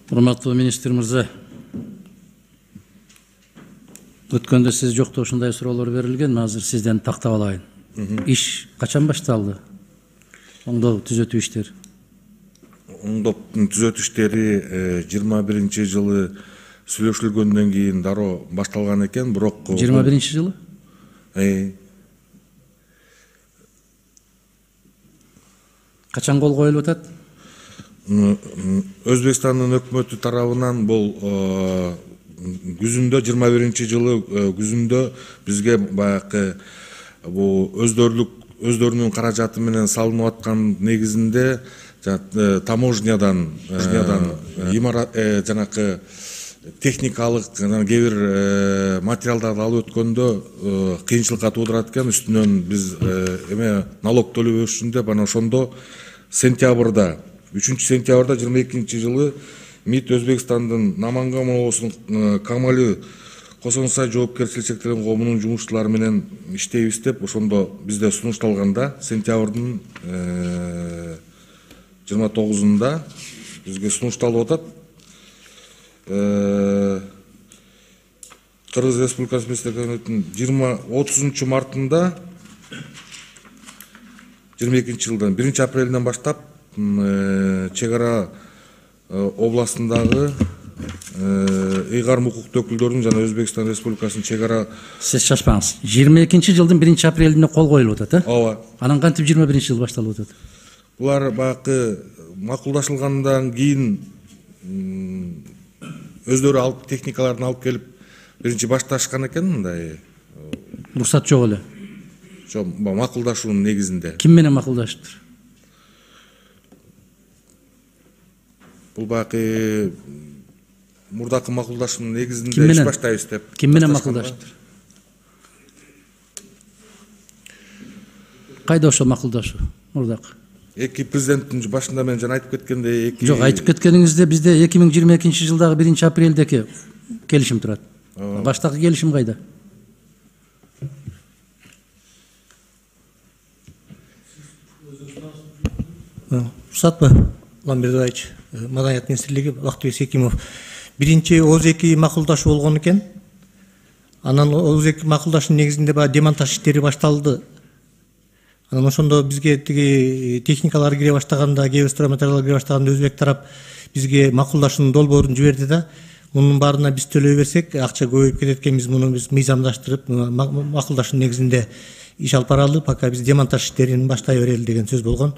Урматтуу министр мырза, өткөндө сиз жокто ушундай суроолор берилген, азыр сизден тактап алайын. Иш качан башталды? Оңдоо түзөтүү иштери. Оңдоп түзөтүү иштери 21-жылы сүйлөшүлгөндөн кийин дароо башталган экен, бирок 21-жылы? Качан кол коюлуп атат? Өзбекстандын өкмөтү тарабынан бул күзүндө 21-жылы күзүндө бизге баягы бул өздөрүнүн каражаты менен салынып аткан негизинде таможнядан жанакы техникалык кээ бир материалдарды алып өткөндө кыйынчылыкка туудурат экен. Үстүнөн биз налог төлөбөшүндө анан ошондо сентябрда 3-сентябрда 22-жылы МИД Өзбекстандын Наманган облусунун Камалы Косонсай жоопкерчилик шектелген коомунун жумушчулары менен иштейбиз деп ошондо бизде сунушталганда сентябрдын 29-unda бизге сунушталып атат. Кыргыз Республикасы Президентинин 30 мартында 22-жылдан 1-апрелден баштап чек ара областындагы ыйгарым укуктуу өкүлдөрдүн жана Өзбекстан Республикасынын чек ара. Сиз шашпаңыз. 22-жылдын 1-апрелине кол коюлуп атат, Ооба. Анан кантип 21-жыл башталып атат? Булар баягы макулдашылгандан кийин өздөрү алып техникаларын алып келип биринчи башташкан экен мындай. Уруксат жок эле. Жок, макулдашуунун негизинде. Ким менен макулдашыптыр? Бул баягы мурдакы макулдашуунун негизинде иш баштайбыз деп. Ким менен макулдашыптыр? Кайда ошол макулдашуу мурдакы? Эки президенттин башында мен жана айтып кеткендей, Жок, айтып кеткениңизде бизде 2022-жылдагы 1-апрелдеки келишим турат. Баштагы келишим кайда? Уруксатпы, Ламбердович, Маданият министрлиги, Бактыбек Секимов. Биринчи ооз-эки макулдашуу болгон экен. Анан ооз-эки макулдашуунун негизинде баягы демонтаж иштери башталды. Анан ошондо бизге тиги техникалар кире баштаганда, кээ бир стройматериалдар кире баштаганда өзбек тарап бизге макулдашуунун долбоорун жиберди да. Мунун баарына биз төлөй берсек, акча көбөйүп кетет экен, биз муну мыйзамдаштырып, макулдашуунун негизинде иш алып баралы, пока биз демонтаж иштерин баштай берели деген сөз болгон.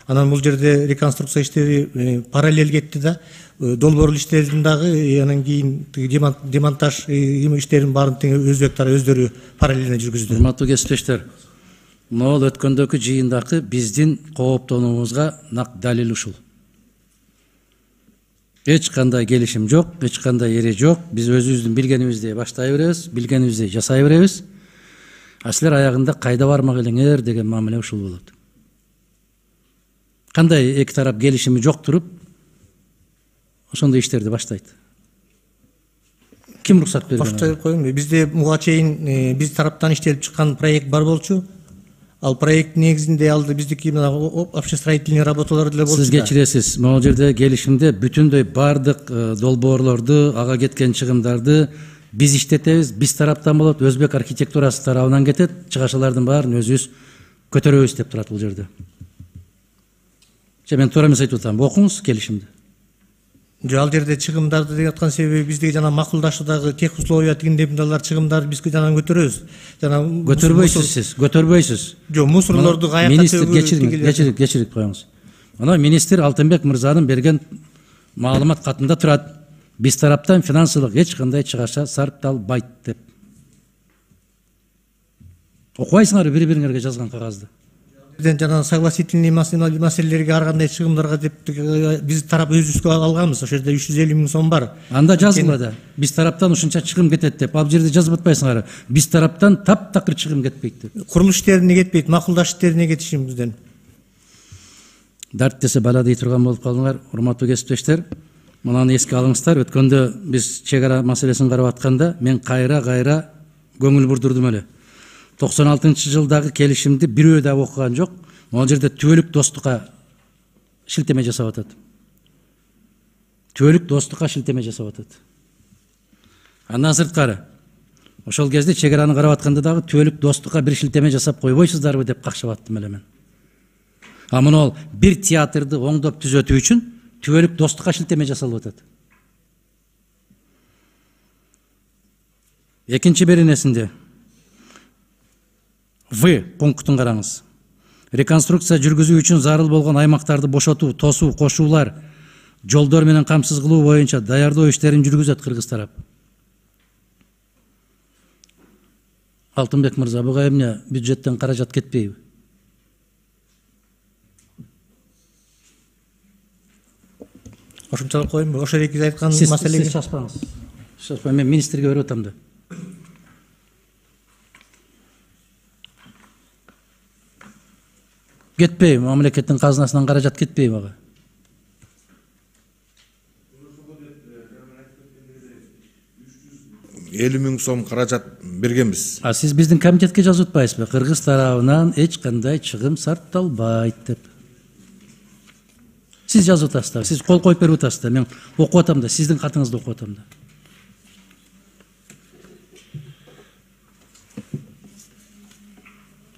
Анан бул жерде реконструкция иштери параллель кетти да. Долбоорлуу иштердин дагы анан кийин демонтаж иштерин баарын өзбек тарап өздөрү параллельно жүргүздү. Урматтуу кесиптештер, могул өткөндөгү жыйындагы биздин кооптонуубузга нак далил ушул. Эч кандай келишим жок, эч кандай эре жок. Биз өзүбүздүн билгенибизди баштай беребиз, билгенибизди жасай беребиз. Силер аягында кайда бармак элеңер деген мамиле ушул болот. Кандай эки тарап келишими жок туруп, ошондой иштерди баштайт? Ким уруксат берген? Баштай коеюн. Бизде буга чейин биз тараптан иштелип чыккан проект бар болчу. Ал проект негизинде алды биздики общестроительный работалар деле болчу. Сиз кечиресиз, могул жерде келишимде бүтүндөй бардык долбоорлорду, ага кеткен чыгымдарды биз иштетебиз, биз тараптан болот, өзбек архитектурасы тарабынан кетет, чыгашалардын баарын өзүбүз көтөрөбүз деп турат бул жерде. Мен туура эмес айтып атам, окуңуз келишимди. Ал жерде чыгымдарды деп аткан себеби биздеги жана макулдашуудагы тех условия тигиндей мындайлар чыгымдарды биз жана көтөрөбүз. Жана көтөрбөйсүз сиз, көтөрбөйсүз. Жок, мусорлорду каякка министр кечирип коюңуз. Мына министр Алтынбек мырзанын берген маалымат катында турат. Биз тараптан финансылык эч кандай чыгаша сарпталбайт деп. Окубайсыңарбы бири-бириңерге жазган кагазды? Жана согласительный маселелерге ар кандай чыгымдарга деп биз тарап өзүбүзгө алганбыз. Ошол жерде 350 000 сом бар. Анда жазылган да. Биз тараптан ушунча чыгым кетет деп. Ал жерде жазып атпайсыңар. Биз тараптан таптакыр чыгым кетпейт деп. Курулуш иштерине кетпейт, макулдаш иштерине кетишим бизден. Дарт десе бала дей турган болуп калдыңар, урматтуу кесиптештер. Мынаны эске алыңыздар. Өткөндө биз чек ара маселесин карап атканда мен кайра көңүл бурдурдум эле. 96-жылдагы келишимди бирөө да окуган жок. Могул жерде түбөлүк достукка шилтеме жасап атат. түбөлүк достукка шилтеме жасап атат. Андан сырткары ошол кезде чек араны карап атканда дагы түбөлүк достукка бир шилтеме жасап койбойсуздарбы деп какшап аттым эле мен. А мына бир театрды оңдоп түзөтүү үчүн түбөлүк достукка шилтеме жасалып атат. Экинчи беренесинде В пунктун караңыз. Реконструкция жүргүзүү үчүн зарыл болгон аймактарды бошотуу, тосуу, кошуулар, жолдор менен камсыз кылуу боюнча даярдоо иштерин жүргүзөт кыргыз тарап. Алтынбек мырза, буга эмне бюджеттен каражат кетпейби? Ошончалык коеюнбу? Ошо эки айткан Сиз маселеге шашпаңыз. Шашпаңыз, мен министрге берип атам да. Кетпейби, мамлекеттин казынасынан каражат кетпейби ага. $50,000 каражат бергенбиз. А сиз биздин комитетке жазып атпайсызбы? Кыргыз тарабынан эч кандай чыгым сарпталбайт деп. Сиз жазып атасыз да, сиз кол коюп берип атасыз да. Мен окуп атам да, сиздин катыңызды окуп атам да.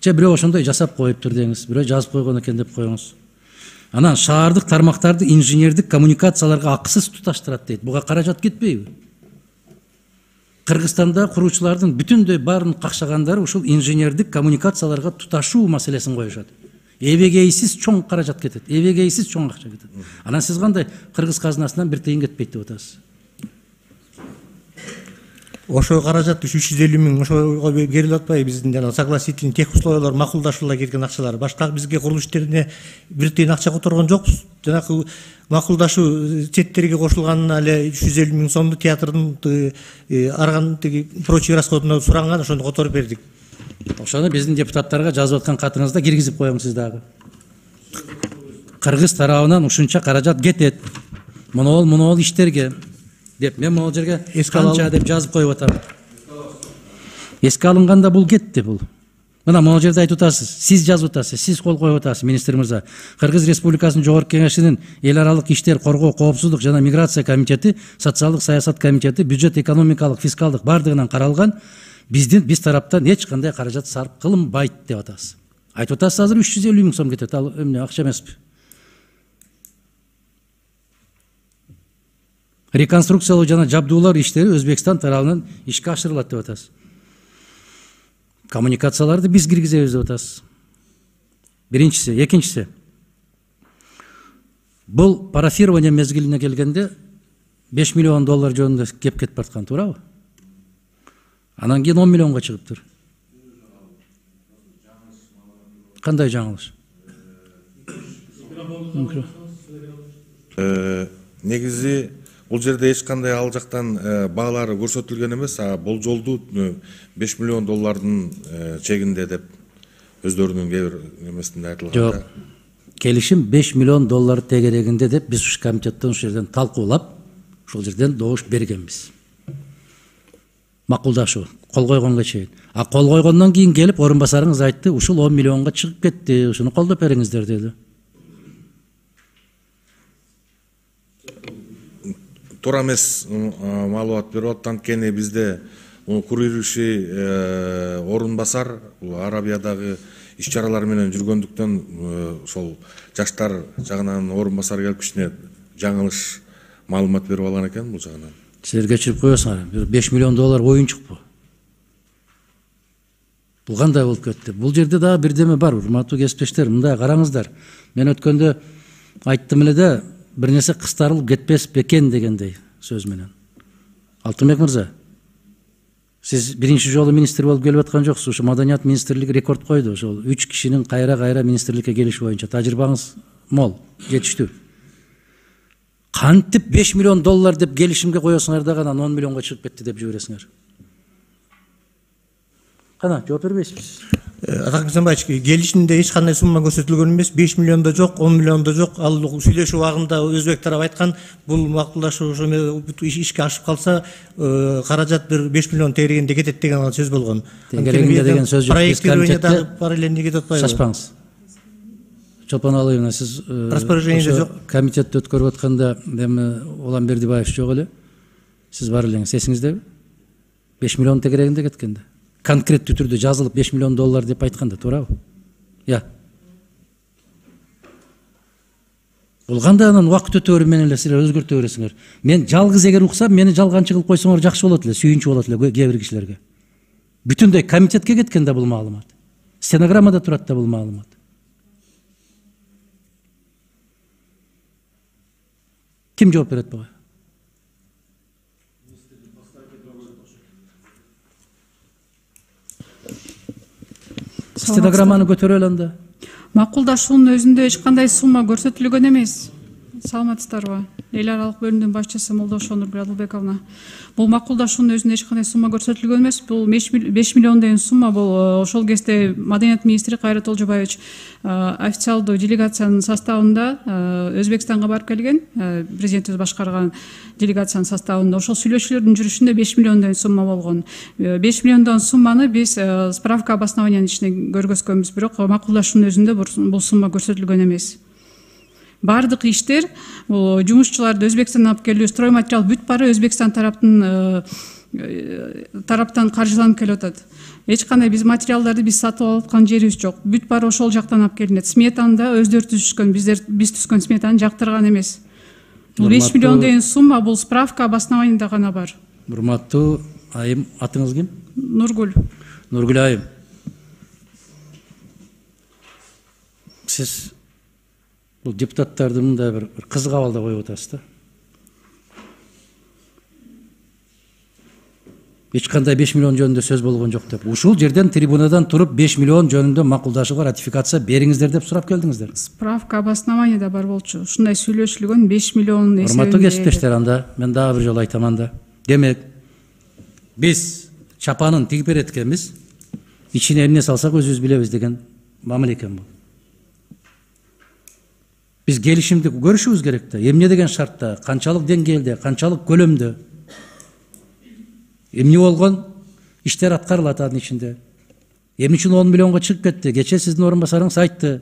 Же бирөө ошондой жасап коюптур деңиз, бирөө жазып койгон экен деп коюңуз. Анан шаардык тармактарды инженердик коммуникацияларга акысыз туташтырат дейт. Буга каражат кетпейби? Кыргызстанда куруучулардын бүтүндөй баарын какшагандары ушул инженердик коммуникацияларга туташуу маселесин коюшат. Эбегейсиз чоң каражат кетет, эбегейсиз чоң акча кетет. Анан сиз кандай кыргыз казынасынан бир тыйын кетпейт деп атасыз? ошо каражат 350 миң ошого берилип атпайбы биздин жана согласительный тех условиялар макулдашууга кеткен акчалар. Башка бизге курулуш иштерине бир тыйын акча которгон жокпуз. Жанагы макулдашуу четтерге кошулганына эле 350 миң сомду театрдын арган прочий расходуна суранган, ошону которуп бердик. Ошону биздин депутаттарга жазып аткан катыңызда киргизип коюңуз сиз дагы. Кыргыз тарабынан ушунча каражат кетет. Монол иштерге деп мен могул жерге канча деп жазып коюп атам. Эске алынганда бул кетти бул. Мына могул жерде айтып атасыз, сиз жазып атасыз, сиз кол коюп атасыз, министр мырза. Кыргыз Республикасынын Жогорку Кеңешинин эл аралык иштер, коргоо, коопсуздук жана миграция комитети, социалдык саясат комитети, бюджет экономикалык, фискалдык бардыгынан каралган. Биз тараптан эч кандай каражат сарп кылынбайт деп атасыз. Айтып атасыз, азыр 350 миң сом кетет. Ал эмне акча эмеспи? Реконструкциялоо жана жабдуулар иштери Өзбекстан тарабынан ишке ашырылат деп атасыз. Коммуникацияларды биз киргизебиз деп атасыз. Биринчиси, экинчиси. Бул парафирование мезгилине келгенде $5 миллион жөнүндө кеп кетип аткан, туурабы? Анан кийин 10 миллионго чыгыптыр. Кандай жаңылыш? Негизи бул жерде эч кандай ал жактан баалары көрсөтүлгөн эмес, болжолдуу $5 миллион чегинде деп өздөрүнүн кээ бир эмесинде айтылган. Жок. Келишим $5 миллион тегерегинде деп биз ушу комитеттен ушул жерден талкуулап, ушул жерден добуш бергенбиз. Макулдашуу, кол койгонго чейин. А кол койгондон кийин келип орун басарыңыз айтты, ушул 10 миллионго чыгып кетти, ушуну колдоп бериңиздер деди. Туура эмес маалымат берип атат. Анткени бизде курирующий орун басар Арабиядагы иш чаралар менен жүргөндүктөн ошол жаштар жагынан орун басар келип кичине жаңылыш маалымат берип алган экен бул жагынан. Силер кечирип коесуңар, $5 миллион оюнчукпу? Бул кандай болуп кетти? Бул жерде дагы бирдеме бар, урматтуу кесиптештер, мындай караңыздар. Мен өткөндө айттым эле да, бир нерсе кыстарылып кетпес бекен дегендей сөз менен. Алтынбек мырза, сиз биринчи жолу министр болуп келип аткан жоксуз. Ушу маданият министрлиги рекорд койду. Ошол 3 кишинин кайра министрликке келиши боюнча тажрыйбаңыз мол, жетиштүү. Кантип $5 миллион деп келишимге коесуңар дагы анан 10 миллионго чыгып кетти деп жибересиңер. Кана жооп бербейсизби? Атак Бисенбаевич, келишимде эч кандай сумма көрсөтүлгөн эмес, 5 миллион жок, 10 миллион жок. Ал сүйлөшүү убагында өзбек тарап айткан, бул макулдашуу ишке ашып калса, каражат бир 5 миллион тегерегинде кетет деген сөз болгон. Тегерегинде деген сөз жок. Проектированиедагы параллельно кетип атпайбы? Шашпаңыз. Чолпон Алыевна, сиз Распоряжениеде жок. комитетти өткөрүп атканда эми Улам Бердибаев жок эле. Сиз бар элеңиз, эсиңиздеби? 5 миллион тегерегинде кеткенде. Конкреттүү түрдө жазылып $5 миллион деп айтканда, туурабы? Я. Бул кандай анан убакыт өтө менен эле силер өзгөртө бересиңер. Мен жалгыз эгер уксам, мени жалганчы кылып койсоңор жакшы болот эле, сүйүнчү болот эле кээ бир кишилерге. Бүтүндөй комитетке кеткен да бул маалымат. Стенограммада турат да бул маалымат. Ким жооп берет буга? Стенограмманы көтөрө ал анда. Макулдашуунун өзүндө эч кандай сумма көрсөтүлгөн эмес. Саламатсыздарбы? Эл аралык бөлүмдүн башчысы Молдошо Нургүл Адылбековна. Бул макулдашуунун өзүндө эч кандай сумма көрсөтүлгөн эмес. Бул 5 миллион деген сумма бул ошол кезде Маданият министри Кайрат Олжобаевич официалдуу делегациянын составында Өзбекстанга барып келген, президентибиз башкарган делегациянын составында. Ошол сүйлөшүүлөрдүн жүрүшүндө 5 миллион деген сумма болгон. 5 миллиондон сумманы биз справка обоснованиянын ичинде көргөзгөнбүз, бирок макулдашуунун өзүндө бул сумма көрсөтүлгөн эмес. Бардык иштер, жумушчуларды Өзбекстандан алып келүү, стройматериал бүт баары Өзбекстан тараптан каржыланып келип атат. Эч кандай биз материалдарды биз сатып алып аткан жерибиз жок. Бүт баары ошол жактан алып келинет. Сметаны да өздөрү түзүшкөн, биз түзгөн сметаны жактырган эмес. Бул 5 миллион деген сумма, бул справка обоснованияда гана бар. Урматтуу айым, атыңыз ким? Нургүл. Нургүл айым. Сиз бул депутаттарды мындай бир кызык абалда коюп атасыз да. Эч кандай 5 миллион жөнүндө сөз болгон жок деп. Ушул жерден трибунадан туруп 5 миллион жөнүндө макулдашууга ратификация бериңиздер деп сурап келдиңиздер. Справка обоснованияда бар болчу. Ушундай сүйлөшүлгөн 5 миллион эсебинде. Урматтуу кесиптештер, анда мен дагы бир жолу айтам анда. Демек, биз чапанын тигип берет экенбиз. Ичине эмне салсак өзүбүз билебиз деген мамиле экен бул. Биз келишимди көрүшүбүз керек да. Эмне деген шартта, канчалык деңгээлде, канчалык көлөмдө, эмне болгон иштер аткарылат анын ичинде. Эмне үчүн 10 миллионго чыгып кетти? Кечээ сиздин орун басарыңыз айтты.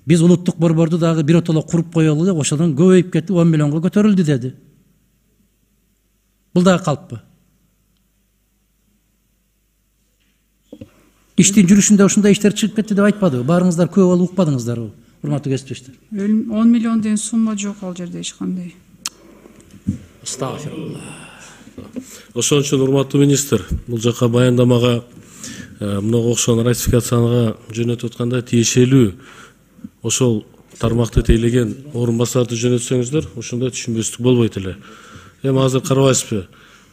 Биз улуттук борборду дагы биротоло куруп коелу деп, ошондон көбөйүп кетти, 10 миллионго көтөрүлдү деди. Бул дагы калппы? Иштин жүрүшүндө ушундай иштер чыгып кетти деп айтпадыбы? Баарыңыздар көп болуп укпадыңыздарбы? Урматтуу кесиптештер. 10 миллион деген сумма жок ал жерде эч кандай. Астагфирулла. Ошон үчүн урматтуу министр, бул жака баяндамага мынага окшогон ратификацияга жөнөтүп атканда тиешелүү ошол тармакты тейлеген орун басарды жөнөтсөңүздөр, ошондой түшүнбөстүк болбойт эле. Эми азыр карабайсызбы?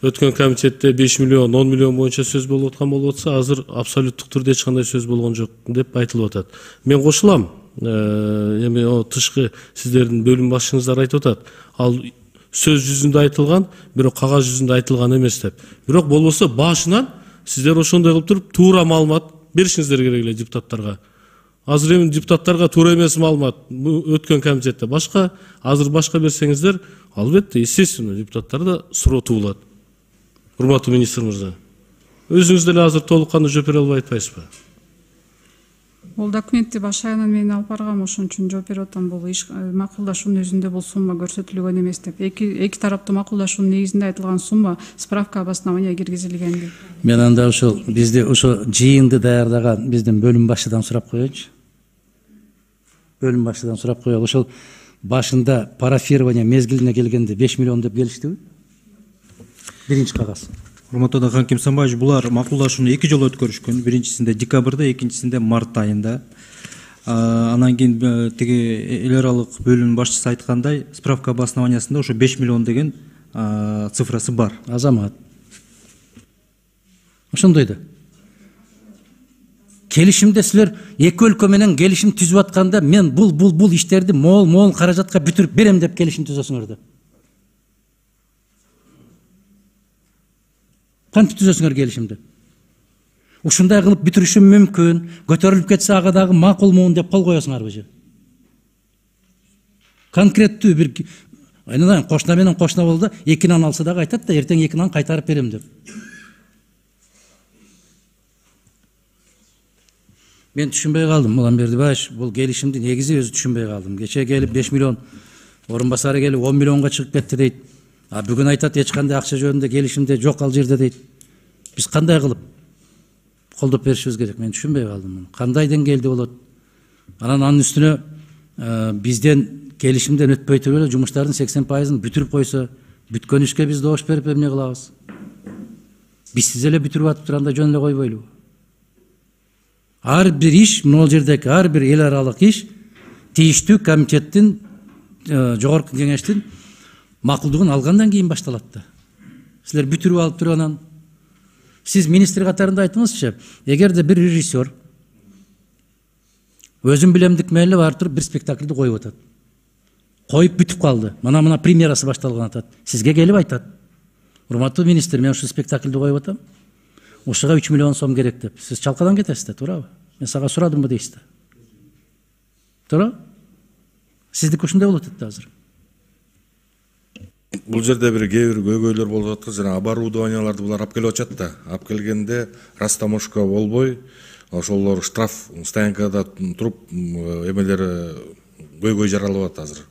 Өткөн комитетте 5 миллион, 10 миллион боюнча сөз болуп аткан болуп атса, азыр абсолюттук түрдө эч кандай сөз болгон жок деп айтылып атат. Мен кошулам. Эми тышкы сиздердин бөлүм башчыңыздар айтып атат. Ал сөз жүзүндө айтылган, бирок кагаз жүзүндө айтылган эмес деп. Бирок болбосо башынан сиздер ошондой кылып туруп туура маалымат беришиңиздер керек эле депутаттарга. Азыр эми депутаттарга туура эмес маалымат өткөн комитетте башка, азыр башка берсеңиздер, албетте, естественно, депутаттарда суроо туулат. Урматтуу министр мырза, өзүңүз деле азыр толук кандуу жооп бере албай атпайсызбы? Бул документти баш аягынан мен алып баргам, ошон үчүн жооп берип атам. Бул макулдашуунун өзүндө бул сумма көрсөтүлгөн эмес деп. Эки тараптуу макулдашуунун негизинде айтылган сумма справка обоснования киргизилген деп. Мен анда ошол бизди ошо жыйынды даярдаган биздин бөлүм башчыдан сурап коеюнчу. Бөлүм башчыдан сурап коелу. Ошол башында парафирование мезгилине келгенде 5 миллион деп келиштиби? Биринчи кагаз. Урматтуу Дархан Кемсанбаевич, булар макулдашууну 2 жолу өткөрүшкөн. Биринчисинде декабрда, экинчисинде март айында. Анан кийин тиги эл аралык бөлүм башчысы айткандай, справка обоснованиясында ошо 5 миллион деген цифрасы бар. Азамат. Ошондой да. Келишимде силер эки өлкө менен келишим түзүп атканда мен бул иштерди мол каражатка бүтүрүп берем деп келишим түзөсүңөр да. Кантип түзөсүңөр келишимди? Ушундай кылып бүтүрүшүм мүмкүн, көтөрүлүп кетсе ага дагы макулмун деп кол коесуңарбы же? Конкреттүү бир айнадан кошуна менен кошуна болду, экинан алса дагы айтат да, эртең экинан кайтарып берем деп. Мен түшүнбөй калдым, Уланбердибаевич, бул келишимди негизи өзү түшүнбөй калдым. Кече келип 5 миллион, орун басары келип 10 миллионго чыгып кетти дейт. А бүгүн айтат эч кандай акча жөнүндө келишимде жок ал жерде дейт. Биз кандай кылып колдоп беришибиз керек? Мен түшүнбөй калдым. Кандай деңгээлде болот? Анын үстүнө бизден келишимден өтпөй туруп эле жумуштардын 80%-ын бүтүрүп койсо, бүткөн ишке биз добуш берип эмне кылабыз? Бизсиз эле бүтүрүп атып турганда жөн эле койбойлубу? Ар бир иш, могул жердеги ар бир эл аралык иш тийиштүү комитеттин, жогорку кеңештин макулдугун алгандан кийин башталат да. Силер бүтүрүп алып туруп анан сиз министр катарында айтыңызчы, эгерде бир режиссер өзүн билемдик менен эле барып туруп бир спектакльди коюп атат. Коюп бүтүп калды. Мына премьерасы башталган атат. Сизге келип айтат. Урматтуу министр, мен ушул спектакльди коюп атам. Ушуга 3 миллион сом керек деп. Сиз чалкадан кетесиз да, туурабы? Мен сага сурадымбы дейсиз да. Туура? Сиздики ушундай болуп атат азыр. Бул жерде бир кээ бир көйгөйлөр болуп жатат. Жана оборудованияларды булар алып келип атышат да. Алып келгенде растаможка болбой, ошолор штраф стоянкада туруп эмелери көйгөй жаралып атат азыр.